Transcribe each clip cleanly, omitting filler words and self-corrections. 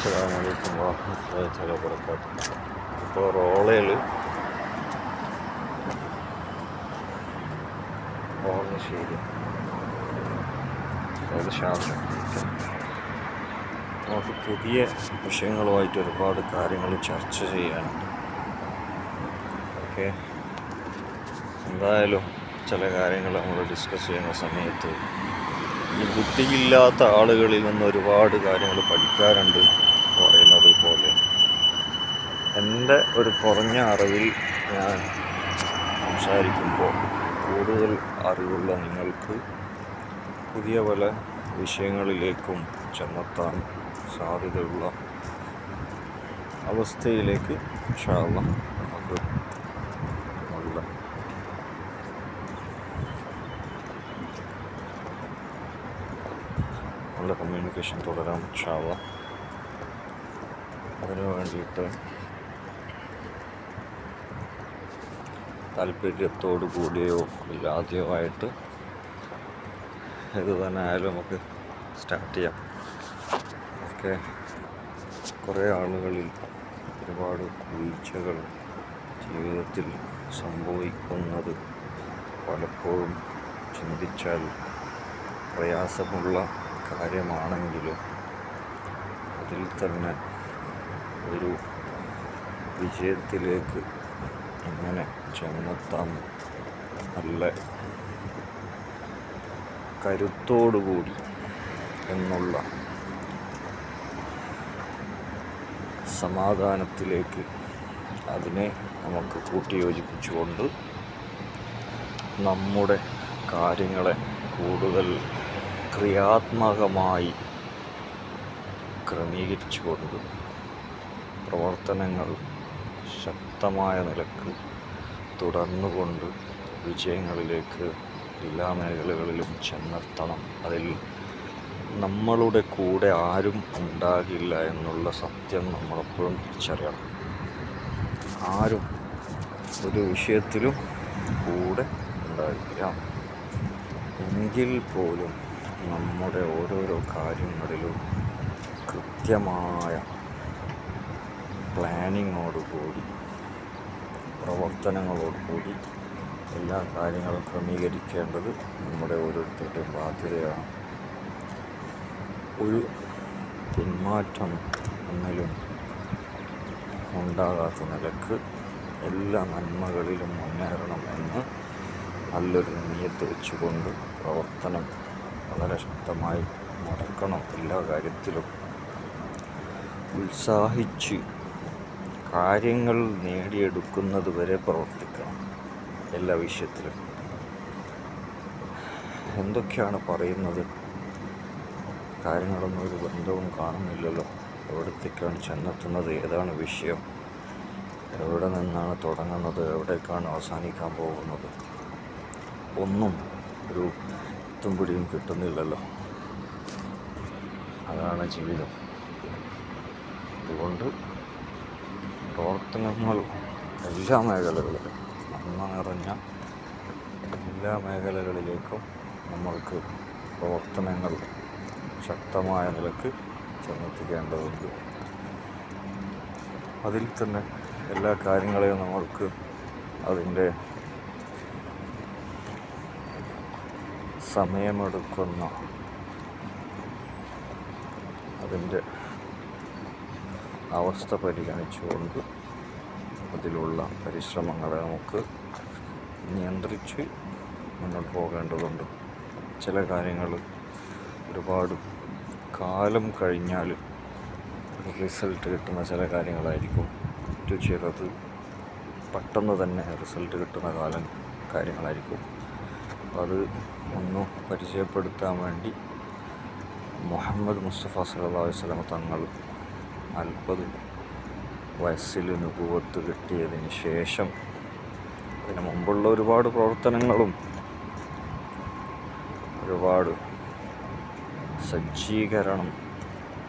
അസ്സലാമു അലൈക്കും വറഹ്മത്തുള്ളാഹി തആല വബറകാതുഹു. ഇപ്പോൾ റോളയിൽ ഓർമ്മശ്ശേരി അതായത് ശാസ്ത്രം നമുക്ക് പുതിയ വിഷയങ്ങളുമായിട്ട് ഒരുപാട് കാര്യങ്ങൾ ചർച്ച ചെയ്യാനുണ്ട്. ഓക്കെ, എന്തായാലും ചില കാര്യങ്ങൾ നമ്മൾ ഡിസ്കസ് ചെയ്യുന്ന സമയത്ത് ഈ ബുദ്ധിയില്ലാത്ത ആളുകളിൽ നിന്ന് ഒരുപാട് കാര്യങ്ങൾ പഠിക്കാറുണ്ട് പറയുന്നത് പോലെ എൻ്റെ ഒരു കുറഞ്ഞ അറിവിൽ ഞാൻ സംസാരിക്കുമ്പോൾ കൂടുതൽ അറിവുള്ള നിങ്ങൾക്ക് പുതിയ പല വിഷയങ്ങളിലേക്കും ചെന്നെത്താൻ സാധ്യതയുള്ള അവസ്ഥയിലേക്ക് ഇൻഷാ അല്ലാഹ് നമുക്ക് നല്ല കമ്മ്യൂണിക്കേഷൻ തുടരാം ഇൻഷാ അല്ലാഹ്. അതിനു വേണ്ടിയിട്ട് താല്പര്യത്തോടു കൂടിയോ ഇല്ലാതെയോ ആയിട്ട് ഇത് തന്നെ ആയാലും നമുക്ക് സ്റ്റാർട്ട് ചെയ്യാം. ഓക്കെ, കുറേ ആളുകളിൽ ഒരുപാട് വീഴ്ചകൾ ജീവിതത്തിൽ സംഭവിക്കുന്നത് പലപ്പോഴും ചിന്തിച്ചാൽ പ്രയാസമുള്ള കാര്യമാണെങ്കിലും അതിൽ തന്നെ ഒരു വിജയത്തിലേക്ക് എങ്ങനെ ചെന്നെത്താം നല്ല കരുത്തോടുകൂടി എന്നുള്ള സമാധാനത്തിലേക്ക് അതിനെ നമുക്ക് കൂട്ടിയോജിപ്പിച്ചുകൊണ്ട് നമ്മുടെ കാര്യങ്ങളെ കൂടുതൽ ക്രിയാത്മകമായി ക്രമീകരിച്ചുകൊണ്ട് പ്രവർത്തനങ്ങൾ ശക്തമായ നിലക്ക് തുടർന്നുകൊണ്ട് വിജയങ്ങളിലേക്ക് എല്ലാ മേഖലകളിലും ചെന്നെത്തണം. അതിൽ നമ്മളുടെ കൂടെ ആരും ഉണ്ടാകില്ല എന്നുള്ള സത്യം നമ്മളെപ്പോഴും തിരിച്ചറിയണം. ആരും ഒരു വിഷയത്തിലും കൂടെ ഉണ്ടാകില്ല. എങ്കിൽ പോലും നമ്മുടെ ഓരോരോ കാര്യങ്ങളിലും കൃത്യമായ പ്ലാനിങ്ങോടുകൂടി പ്രവർത്തനങ്ങളോടുകൂടി എല്ലാ കാര്യങ്ങളും ക്രമീകരിക്കേണ്ടത് നമ്മുടെ ഓരോരുത്തരുടെയും ബാധ്യതയാണ്. ഒരു പിന്മാറ്റം എന്നിലും ഉണ്ടാകാത്ത നിലക്ക് എല്ലാ നന്മകളിലും മുന്നേറണം എന്ന് നല്ലൊരു നിയത്ത് വെച്ചുകൊണ്ട് പ്രവർത്തനം വളരെ ശക്തമായി നടക്കണം. എല്ലാ കാര്യത്തിലും ഉത്സാഹിച്ച് കാര്യങ്ങൾ നേടിയെടുക്കുന്നത് വരെ പ്രവർത്തിക്കണം. എല്ലാ വിഷയത്തിലും എന്തൊക്കെയാണ് പറയുന്നത്, കാര്യങ്ങളൊന്നും ഒരു ബന്ധവും കാണുന്നില്ലല്ലോ. എവിടത്തേക്കാണ് ചെന്നെത്തുന്നത്, ഏതാണ് വിഷയം, എവിടെ നിന്നാണ് തുടങ്ങുന്നത്, എവിടേക്കാണ് അവസാനിക്കാൻ പോകുന്നത്, ഒന്നും ഒരു പിടിയും കിട്ടുന്നില്ലല്ലോ. അതാണ് ജീവിതം. അതുകൊണ്ട് പ്രവർത്തനങ്ങൾ എല്ലാ മേഖലകളിലും നന്മ നിറഞ്ഞ എല്ലാ മേഖലകളിലേക്കും നമ്മൾക്ക് പ്രവർത്തനങ്ങൾ ശക്തമായ നിലക്ക് ചെന്നെത്തിക്കേണ്ടതുണ്ട്. അതിൽ തന്നെ എല്ലാ കാര്യങ്ങളെയും നമ്മൾക്ക് അതിൻ്റെ സമയമെടുക്കുന്ന അതിൻ്റെ അവസ്ഥ പരിഗണിച്ചുകൊണ്ട് അതിലുള്ള പരിശ്രമങ്ങളെ നമുക്ക് നിയന്ത്രിച്ച് മുന്നോട്ട് പോകേണ്ടതുണ്ട്. ചില കാര്യങ്ങൾ ഒരുപാട് കാലം കഴിഞ്ഞാൽ റിസൾട്ട് കിട്ടുന്ന ചില കാര്യങ്ങളായിരിക്കും. മറ്റു ചിലത് പെട്ടെന്ന് തന്നെ റിസൾട്ട് കിട്ടുന്ന കാര്യങ്ങളായിരിക്കും. അത് ഒന്ന് പരിചയപ്പെടുത്താൻ വേണ്ടി മുഹമ്മദ് മുസ്തഫ സല്ലല്ലാഹു അലൈഹി വസല്ലം തങ്ങൾ 40 വയസ്സിൽ നുബുവത്ത് കിട്ടിയതിന് ശേഷം അതിന് മുമ്പുള്ള ഒരുപാട് പ്രവർത്തനങ്ങളും ഒരുപാട് സജ്ജീകരണം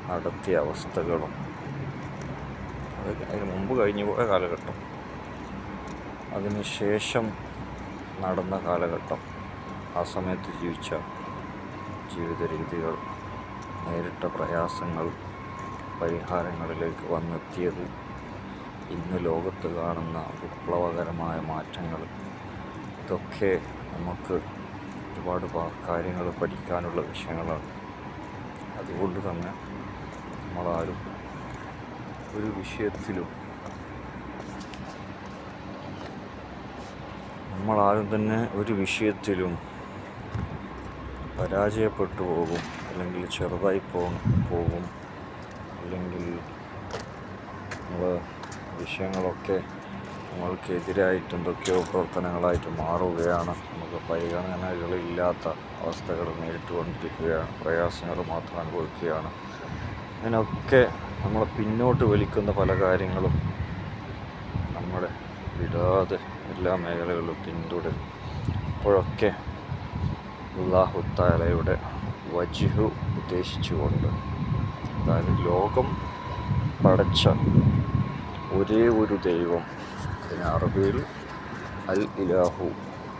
നടത്തിയ അവസ്ഥകളും അതിന് മുമ്പ് കഴിഞ്ഞു പോയ കാലഘട്ടം, അതിന് ശേഷം നടന്ന കാലഘട്ടം, ആ സമയത്ത് ജീവിച്ച ജീവിത രീതികൾ, നേരിട്ട പ്രയാസങ്ങൾ, പരിഹാരങ്ങളിലേക്ക് വന്നെത്തിയത്. ഇന്ന് ലോകത്ത് കാണുന്ന വിപ്ലവകരമായ മാറ്റങ്ങൾ, ഇതൊക്കെ നമുക്ക് ഒരുപാട് കാര്യങ്ങൾ പഠിക്കാനുള്ള വിഷയങ്ങളാണ്. അതുകൊണ്ട് തന്നെ നമ്മളാരും ഒരു വിഷയത്തിലും പരാജയപ്പെട്ടു പോകും, അല്ലെങ്കിൽ ചെറുതായി പോകും, അല്ലെങ്കിൽ വിഷയങ്ങളൊക്കെ നമ്മൾക്കെതിരായിട്ട് എന്തൊക്കെയോ പ്രവർത്തനങ്ങളായിട്ട് മാറുകയാണ്. നമുക്ക് പരിഗണനകളില്ലാത്ത അവസ്ഥകൾ നേരിട്ടുകൊണ്ടിരിക്കുകയാണ്, പ്രയാസങ്ങൾ മാത്രം അനുഭവിക്കുകയാണ്. അതിനൊക്കെ നമ്മളെ പിന്നോട്ട് വലിക്കുന്ന പല കാര്യങ്ങളും നമ്മുടെ വിടാതെ എല്ലാ മേഖലകളിലും പിന്തുടരും. അപ്പോഴൊക്കെ അല്ലാഹു തആലയുടെ വജ്ഹ് ഉദ്ദേശിച്ചുകൊണ്ട്, അതായത് ലോകം പടച്ച ഒരേ ഒരു ദൈവം, അതിന് അറബിയിൽ അൽ ഇലാഹു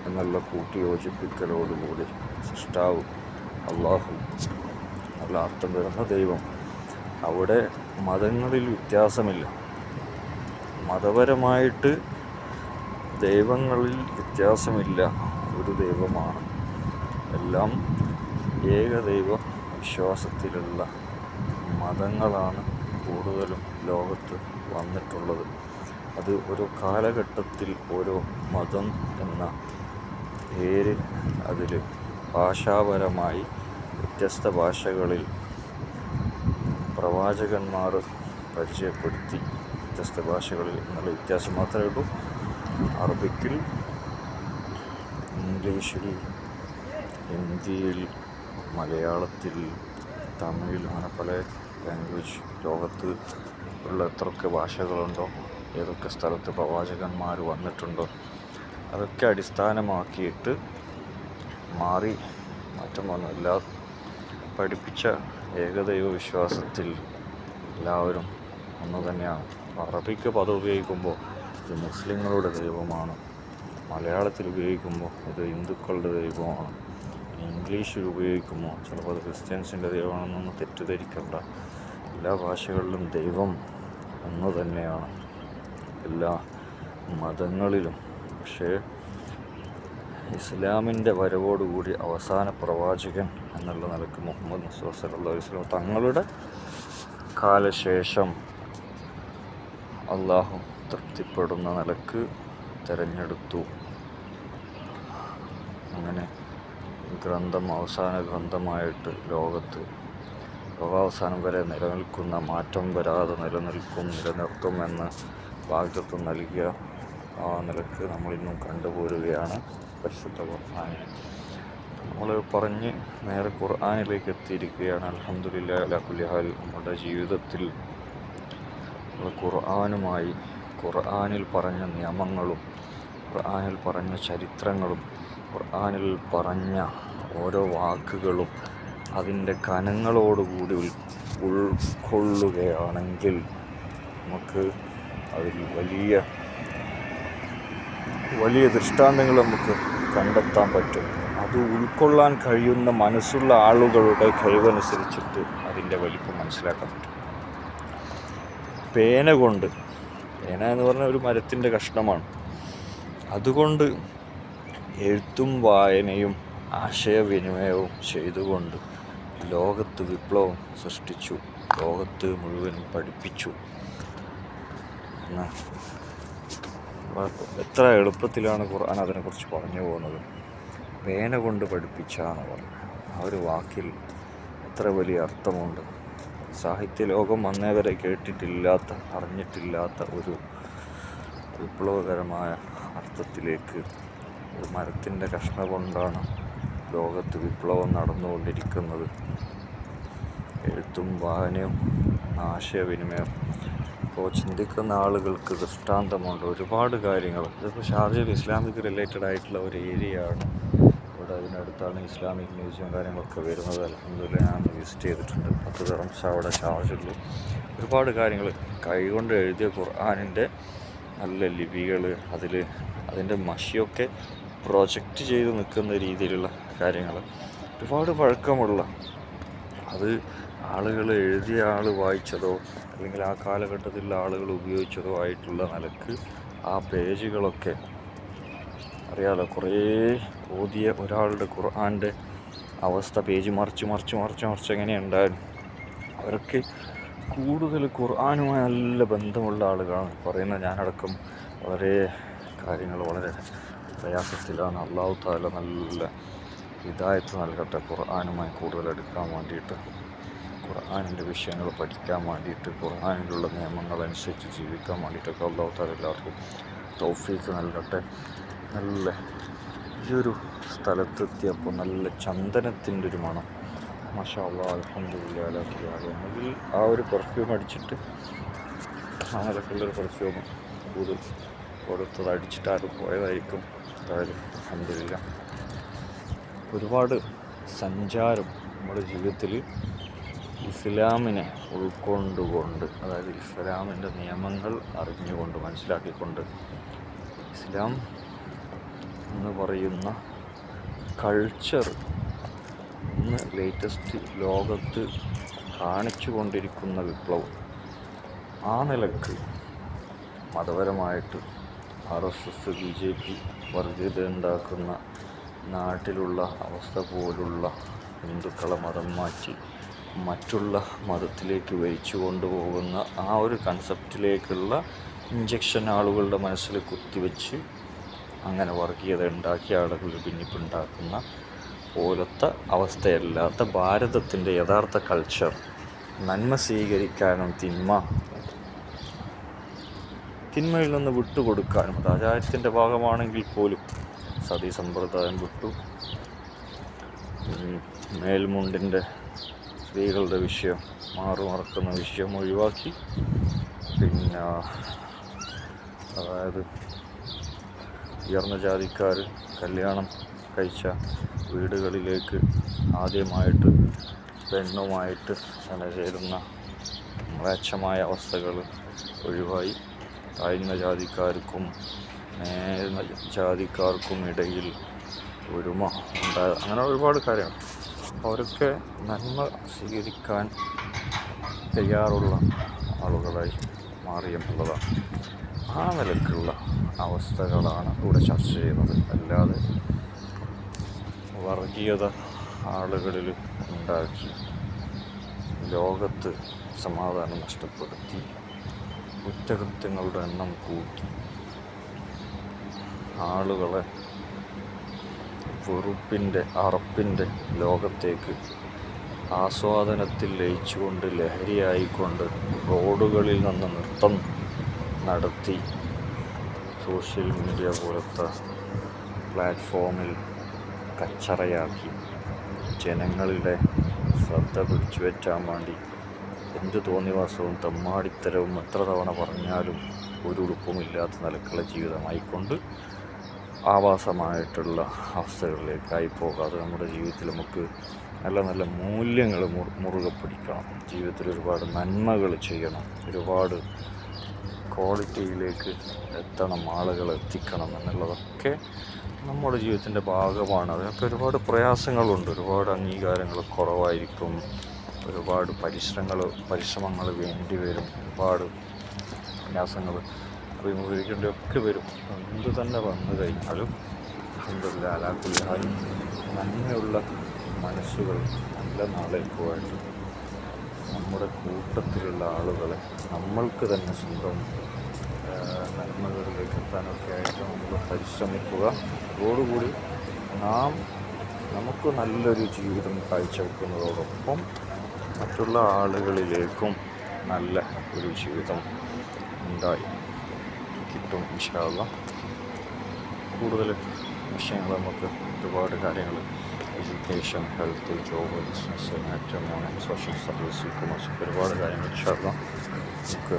എന്നുള്ള കൂട്ടിയോജിപ്പിക്കലോടുകൂടി സൃഷ്ടാവ് അല്ലാഹു നല്ല അർത്ഥം വരുന്ന ദൈവം. അവിടെ മതങ്ങളിൽ വ്യത്യാസമില്ല, മതപരമായിട്ട് ദൈവങ്ങളിൽ വ്യത്യാസമില്ല, ഒരു ദൈവമാണ്. എല്ലാം ഏകദൈവ വിശ്വാസത്തിലുള്ള മതങ്ങളാണ് കൂടുതലും ലോകത്ത് വന്നിട്ടുള്ളത്. അത് ഓരോ കാലഘട്ടത്തിൽ ഓരോ മതം എന്ന പേര് അതിൽ ഭാഷാപരമായി വ്യത്യസ്ത ഭാഷകളിൽ പ്രവാചകന്മാർ പരിചയപ്പെടുത്തി, വ്യത്യസ്ത ഭാഷകളിൽ എന്നുള്ള വ്യത്യാസം മാത്രമേ ഉള്ളൂ. അറബിക്കിൽ, ഇംഗ്ലീഷിൽ, ഹിന്ദിയിൽ, മലയാളത്തിൽ, തമിഴിൽ, അങ്ങനെ പല ലാംഗ്വേജ് ലോകത്ത് ഉള്ള എത്രയൊക്കെ ഭാഷകളുണ്ടോ, ഏതൊക്കെ സ്ഥലത്ത് പ്രവാചകന്മാർ വന്നിട്ടുണ്ടോ, അതൊക്കെ അടിസ്ഥാനമാക്കിയിട്ട് മാറ്റം വന്നു. പഠിപ്പിച്ച ഏകദൈവ വിശ്വാസത്തിൽ എല്ലാവരും ഒന്ന് തന്നെയാണ്. അറബിക്ക് പദം ഉപയോഗിക്കുമ്പോൾ ഇത് മുസ്ലിങ്ങളുടെ ദൈവമാണ്, മലയാളത്തിൽ ഉപയോഗിക്കുമ്പോൾ ഇത് ഹിന്ദുക്കളുടെ ദൈവമാണ്, ഇംഗ്ലീഷിൽ ഉപയോഗിക്കുമ്പോൾ ചിലപ്പോൾ അത് ക്രിസ്ത്യൻസിൻ്റെ ദൈവമാണെന്നൊന്നും തെറ്റിദ്ധരിക്കേണ്ട. എല്ലാ ഭാഷകളിലും ദൈവം ഒന്ന് തന്നെയാണ്, എല്ലാ മതങ്ങളിലും. പക്ഷേ ഇസ്ലാമിൻ്റെ വരവോടുകൂടി അവസാന പ്രവാചകൻ എന്നുള്ള നിലക്ക് മുഹമ്മദ് മുസ്തഫ സല്ലല്ലാഹു അലൈഹി വസല്ലം തങ്ങളുടെ കാലശേഷം അള്ളാഹു തൃപ്തിപ്പെടുന്ന നിലക്ക് തിരഞ്ഞെടുത്തു. അങ്ങനെ അവസാന ഗ്രന്ഥമായിട്ട് ലോകാവസാനം വരെ നിലനിൽക്കുന്ന, മാറ്റം വരാതെ നിലനിർത്തുമെന്ന് വാഗ്ദത്തം നൽകിയ ആ നിലക്ക് നമ്മളിന്നും കണ്ടുപോരുകയാണ് പരിശുദ്ധ ഖുർആൻ. നമ്മൾ നേരെ ഖുർആനിലേക്ക് എത്തിയിരിക്കുകയാണ്. അൽഹംദുലില്ലാഹി അലാ കുല്ലി ഹാൽ. നമ്മുടെ ജീവിതത്തിൽ ഖുർആനിൽ പറഞ്ഞ നിയമങ്ങളും, ഖുർആനിൽ പറഞ്ഞ ചരിത്രങ്ങളും, ഖുർആനിൽ പറഞ്ഞ ഓരോ വാക്കുകളും അതിൻ്റെ കനങ്ങളോടുകൂടി ഉൾക്കൊള്ളുകയാണെങ്കിൽ നമുക്ക് അതിൽ വലിയ ദൃഷ്ടാന്തങ്ങൾ നമുക്ക് കണ്ടെത്താൻ പറ്റും. അത് ഉൾക്കൊള്ളാൻ കഴിയുന്ന മനസ്സുള്ള ആളുകളുടെ കഴിവനുസരിച്ചിട്ട് അതിൻ്റെ വലിപ്പം മനസ്സിലാക്കാൻ പറ്റും. പേന എന്ന് പറഞ്ഞാൽ ഒരു മരത്തിൻ്റെ കഷ്ണമാണ്. അതുകൊണ്ട് എഴുത്തും വായനയും ആശയവിനിമയവും ചെയ്തുകൊണ്ട് ലോകത്ത് വിപ്ലവം സൃഷ്ടിച്ചു, ലോകത്ത് മുഴുവൻ പഠിപ്പിച്ചു. എത്ര എളുപ്പത്തിലാണ് ഖുർആൻ അതിനെക്കുറിച്ച് പറഞ്ഞു പോകുന്നത്. പേന കൊണ്ട് പഠിപ്പിച്ചാന്ന് പറഞ്ഞു. ആ ഒരു വാക്കിൽ എത്ര വലിയ അർത്ഥമുണ്ട്. സാഹിത്യ ലോകം അന്നേ വരെ കേട്ടിട്ടില്ലാത്ത, അറിഞ്ഞിട്ടില്ലാത്ത ഒരു വിപ്ലവകരമായ അർത്ഥത്തിലേക്ക് ഒരു മരത്തിൻ്റെ കഷ്ണം കൊണ്ടാണ് ലോകത്ത് വിപ്ലവം നടന്നുകൊണ്ടിരിക്കുന്നത്. എഴുത്തും വായനയും ആശയവിനിമയം. ഇപ്പോൾ ചിന്തിക്കുന്ന ആളുകൾക്ക് ദൃഷ്ടാന്തമുണ്ട്, ഒരുപാട് കാര്യങ്ങൾ. ഇതിപ്പോൾ ഷാർജയിൽ ഇസ്ലാമിക് റിലേറ്റഡ് ആയിട്ടുള്ള ഒരു ഏരിയയാണ്. ഇവിടെ അതിനടുത്താണ് ഇസ്ലാമിക് മ്യൂസിയം കാര്യങ്ങളൊക്കെ വരുന്നത്. അൽഹംദുലില്ലാഹ് ഞാൻ വിസിറ്റ് ചെയ്തിട്ടുണ്ട്. 10 ദിർഹംസ് അവിടെ ഷാർജയിൽ. ഒരുപാട് കാര്യങ്ങൾ കൈകൊണ്ട് എഴുതിയ ഖുർആനിൻ്റെ നല്ല ലിപികൾ, അതിൻ്റെ മഷിയൊക്കെ പ്രൊജക്റ്റ് ചെയ്ത് നിൽക്കുന്ന രീതിയിലുള്ള കാര്യങ്ങൾ, ഒരുപാട് പഴക്കമുള്ള, അത് ആളുകൾ എഴുതിയ ആൾ വായിച്ചതോ അല്ലെങ്കിൽ ആ കാലഘട്ടത്തിലുള്ള ആളുകൾ ഉപയോഗിച്ചതോ ആയിട്ടുള്ള നിലക്ക് ആ പേജുകളൊക്കെ അറിയാലോ, കുറേ ഓതിയ ഒരാളുടെ ഖുർആൻ്റെ അവസ്ഥ പേജ് മറിച്ച് എങ്ങനെയുണ്ടായിരുന്നു. അവരൊക്കെ കൂടുതൽ ഖുർആനുമായി നല്ല ബന്ധമുള്ള ആളുകളാണ്. പറയുന്ന ഞാനടക്കം വളരെ കാര്യങ്ങൾ വളരെ പ്രയാസത്തിലാണ്. അള്ളാഹു തആല നല്ല ഹിദായത്ത് നൽകട്ടെ ഖുർആനുമായി കൂടുതൽ എടുക്കാൻ വേണ്ടിയിട്ട്, ഖുർആനിൻ്റെ വിഷയങ്ങൾ പഠിക്കാൻ വേണ്ടിയിട്ട്, ഖുർആനിലുള്ള നിയമങ്ങളനുസരിച്ച് ജീവിക്കാൻ വേണ്ടിയിട്ടൊക്കെ അള്ളാഹു തആല എല്ലാവർക്കും തൗഫീഖ് നൽകട്ടെ. നല്ല ഈ ഒരു സ്ഥലത്തെത്തിയപ്പോൾ നല്ല ചന്ദനത്തിൻ്റെ ഒരു മണം. മാഷാ അല്ലാഹ്, അൽഹംദുലില്ലാഹ് അലാ കുല്ലി ഹാൽ. ഒന്നുകിൽ ആ ഒരു പെർഫ്യൂം അടിച്ചിട്ട് അങ്ങനെയൊക്കെയുള്ളൊരു പെർഫ്യൂം കൂടുതൽ കൊടുത്തത് അടിച്ചിട്ട് ആരും പോയതായിരിക്കും. എന്തായാലും അൽഹംദുലില്ലാഹ്. ഒരുപാട് സഞ്ചാരം നമ്മുടെ ജീവിതത്തിൽ ഇസ്ലാമിനെ ഉൾക്കൊണ്ടുകൊണ്ട്, അതായത് ഇസ്ലാമിൻ്റെ നിയമങ്ങൾ അറിഞ്ഞുകൊണ്ട് മനസ്സിലാക്കിക്കൊണ്ട്, ഇസ്ലാം എന്ന് പറയുന്ന കൾച്ചർ ഇന്ന് ലേറ്റസ്റ്റ് ലോകത്ത് കാണിച്ചു കൊണ്ടിരിക്കുന്ന വിപ്ലവം, ആ നിലക്ക് മതപരമായിട്ട് RSS BJP വർഗീയത ഉണ്ടാക്കുന്ന നാട്ടിലുള്ള അവസ്ഥ പോലുള്ള ഹിന്ദുക്കളെ മതം മാറ്റി മറ്റുള്ള മതത്തിലേക്ക് വലിച്ചു കൊണ്ടുപോകുന്ന ആ ഒരു കൺസെപ്റ്റിലേക്കുള്ള ഇഞ്ചക്ഷൻ ആളുകളുടെ മനസ്സിൽ കുത്തിവെച്ച് അങ്ങനെ വർഗീയത ഉണ്ടാക്കിയ ആളുകൾ ഭിന്നിപ്പുണ്ടാക്കുന്ന പോലത്തെ അവസ്ഥയല്ലാത്ത ഭാരതത്തിൻ്റെ യഥാർത്ഥ കൾച്ചർ, നന്മ സ്വീകരിക്കാനും തിന്മയിൽ നിന്ന് വിട്ടുകൊടുക്കാനും, അത് ആചാരത്തിൻ്റെ ഭാഗമാണെങ്കിൽ പോലും സതി സമ്പ്രദായം വിട്ടു, മേൽമുണ്ടിൻ്റെ സ്ത്രീകളുടെ വിഷയം, മാറുമറക്കുന്ന വിഷയം ഒഴിവാക്കി, പിന്നെ അതായത് ഉയർന്ന ജാതിക്കാർ കല്യാണം കഴിച്ച വീടുകളിലേക്ക് ആദ്യമായിട്ട് പെണ്ണുമായിട്ട് ചേരുന്ന മ്ലേച്ഛമായ അവസ്ഥകൾ ഒഴിവായി, താഴ്ന്ന ജാതിക്കാർക്കും മേൽന്ന ജാതിക്കാർക്കും ഇടയിൽ ഒരുമ ഉണ്ടായ, അങ്ങനെ ഒരുപാട് കാര്യങ്ങൾ. അവരൊക്കെ നന്മ സ്വീകരിക്കാൻ തയ്യാറുള്ള ആളുകളായി മാറിയെന്നുള്ളതാണ്. ആ നിലക്കുള്ള അവസ്ഥകളാണ് ഇവിടെ ചർച്ച ചെയ്യുന്നത്. അല്ലാതെ വർഗീയത ആളുകളിൽ ഉണ്ടാക്കി ലോകത്ത് സമാധാനം നഷ്ടപ്പെടുത്തി കുറ്റകൃത്യങ്ങളുടെ എണ്ണം കൂട്ടി ആളുകളെ വെറുപ്പിൻ്റെ അറപ്പിൻ്റെ ലോകത്തേക്ക് ആസ്വാദനത്തിൽ ലയിച്ചുകൊണ്ട് ലഹരിയായിക്കൊണ്ട് റോഡുകളിൽ നിന്ന് നൃത്തം നടത്തി സോഷ്യൽ മീഡിയ പോലത്തെ പ്ലാറ്റ്ഫോമിൽ കച്ചറയാക്കി ജനങ്ങളുടെ ശ്രദ്ധ പിടിച്ചു പറ്റാൻ വേണ്ടി എന്ത് തോന്നിവാസവും തെമ്മാടിത്തരവും എത്ര തവണ പറഞ്ഞാലും ഒരു ഉടുപ്പുമില്ലാത്ത നിലക്കുള്ള ജീവിതമായിക്കൊണ്ട് ആവാസമായിട്ടുള്ള അവസ്ഥകളിലേക്കായി പോകാതെ നമ്മുടെ ജീവിതത്തിൽ നമുക്ക് നല്ല നല്ല മൂല്യങ്ങൾ മുറുകെ പിടിക്കണം. ജീവിതത്തിൽ ഒരുപാട് നന്മകൾ ചെയ്യണം, ഒരുപാട് ക്വാളിറ്റിയിലേക്ക് എത്തണം, ആളുകളെ എത്തിക്കണം എന്നുള്ളതൊക്കെ നമ്മുടെ ജീവിതത്തിൻ്റെ ഭാഗമാണ്. അതിനൊക്കെ ഒരുപാട് പ്രയാസങ്ങളുണ്ട്, ഒരുപാട് അംഗീകാരങ്ങൾ കുറവായിരിക്കും, ഒരുപാട് പരിശ്രമങ്ങൾ വേണ്ടി വരും, ഒരുപാട് പ്രയാസങ്ങൾ അഭിമുഖീകരിക്കേണ്ടതൊക്കെ വരും. എന്ത് തന്നെ വന്നു കഴിഞ്ഞാലും അൽഹംദുലില്ലാഹ് അലാ കുല്ലി ഹാൽ നന്മയുള്ള മനസ്സുകൾ നല്ല നാളേക്കുമായിട്ട് നമ്മുടെ കൂട്ടത്തിലുള്ള ആളുകളെ നമ്മൾക്ക് തന്നെ സ്വന്തം നന്മകളിലേക്ക് എത്താനൊക്കെ ആയിട്ട് നമ്മൾ പരിശ്രമിക്കുക. അതോടുകൂടി നമുക്ക് നല്ലൊരു ജീവിതം കാഴ്ചവെക്കുന്നതോടൊപ്പം മറ്റുള്ള ആളുകളിലേക്കും നല്ല ഒരു ജീവിതം ഉണ്ടായി കിട്ടും ഇൻഷാ അല്ലാഹ്. കൂടുതൽ വിഷയങ്ങൾ നമുക്ക് ഒരുപാട് കാര്യങ്ങൾ education, health, job, business, matrimony, social service, commerce, ഒരുപാട് കാര്യങ്ങൾ ഇൻഷാ അല്ലാഹ് നമുക്ക്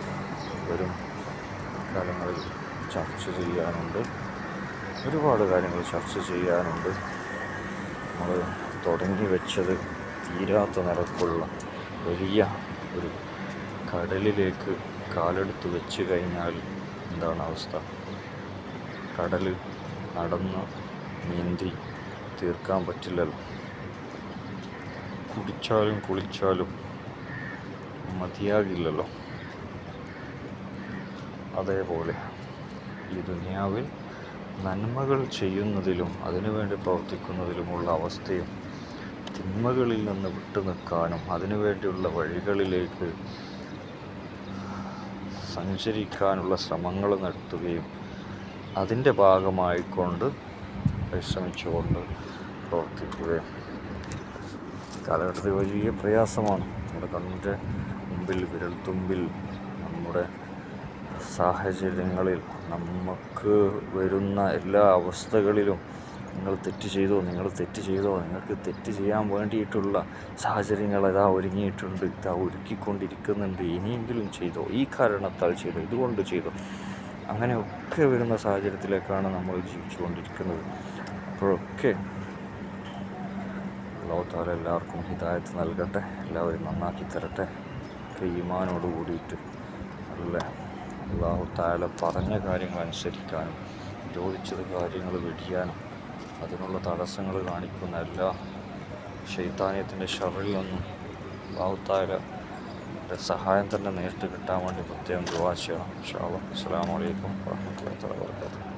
വരും കാലങ്ങളിൽ ചർച്ച ചെയ്യാനുണ്ട്. ഒരുപാട് കാര്യങ്ങൾ ചർച്ച ചെയ്യാനുണ്ട്. നമ്മൾ തുടങ്ങി വെച്ചത് തീരാത്ത നിരക്കുള്ള വലിയ ഒരു കടലിലേക്ക് കാലെടുത്ത് വെച്ച് കഴിഞ്ഞാൽ എന്താണ് അവസ്ഥ? കടൽ നടന്ന് നീന്തി തീർക്കാൻ പറ്റില്ലല്ലോ. കുടിച്ചാലും കുളിച്ചാലും മതിയാകില്ലല്ലോ. അതേപോലെ ഈ ദുനിയാവിൽ നന്മകൾ ചെയ്യുന്നതിലും അതിനുവേണ്ടി പ്രവർത്തിക്കുന്നതിലുമുള്ള അവസ്ഥയും തിന്മകളിൽ നിന്ന് വിട്ടു നിൽക്കാനും അതിനുവേണ്ടിയുള്ള വഴികളിലേക്ക് സഞ്ചരിക്കാനുള്ള ശ്രമങ്ങൾ നടത്തുകയും അതിൻ്റെ ഭാഗമായിക്കൊണ്ട് പരിശ്രമിച്ചുകൊണ്ട് പ്രവർത്തിക്കുകയും കാലഘട്ടത്തിൽ വലിയ പ്രയാസമാണ്. നമ്മുടെ കണ്ണിൻ്റെ മുമ്പിൽ വിരൽത്തുമ്പിൽ നമ്മുടെ സാഹചര്യങ്ങളിൽ നമുക്ക് വരുന്ന എല്ലാ അവസ്ഥകളിലും നിങ്ങൾ തെറ്റ് ചെയ്തോ, നിങ്ങൾക്ക് തെറ്റ് ചെയ്യാൻ വേണ്ടിയിട്ടുള്ള സാഹചര്യങ്ങൾ ഇതാ ഒരുങ്ങിയിട്ടുണ്ട്, ഇതാ ഒരുക്കിക്കൊണ്ടിരിക്കുന്നുണ്ട്, ഇനിയെങ്കിലും ചെയ്തോ, ഈ കാരണത്താൽ ചെയ്തോ, ഇതുകൊണ്ട് ചെയ്തോ, അങ്ങനെയൊക്കെ വരുന്ന സാഹചര്യത്തിലേക്കാണ് നമ്മൾ ജീവിച്ചുകൊണ്ടിരിക്കുന്നത്. അപ്പോഴൊക്കെ അല്ലാഹു തആല എല്ലാവർക്കും ഹിദായത്ത് നൽകട്ടെ, എല്ലാവരും നന്നാക്കി തരട്ടെ. ഈമാനോട് കൂടിയിട്ട് നല്ല അല്ലാഹു തആല പറഞ്ഞ കാര്യങ്ങൾ അനുസരിക്കാനും വിരോധിച്ചത് കാര്യങ്ങൾ വെടിയാനും അതിനുള്ള തടസ്സങ്ങൾ കാണിക്കുന്ന എല്ലാ ശൈത്താനിയത്തിൻ്റെ ശർറിൽ നിന്നും അല്ലാഹു തആലയുടെ സഹായം തന്നെ നേരിട്ട് കിട്ടാൻ വേണ്ടി പ്രത്യേകം ദുആ ചെയ്യണം. ഇൻഷാ അല്ലാഹ്. അസ്സലാമു അലൈക്കും വറഹ്മത്തുള്ളാഹി വബറകാതുഹു.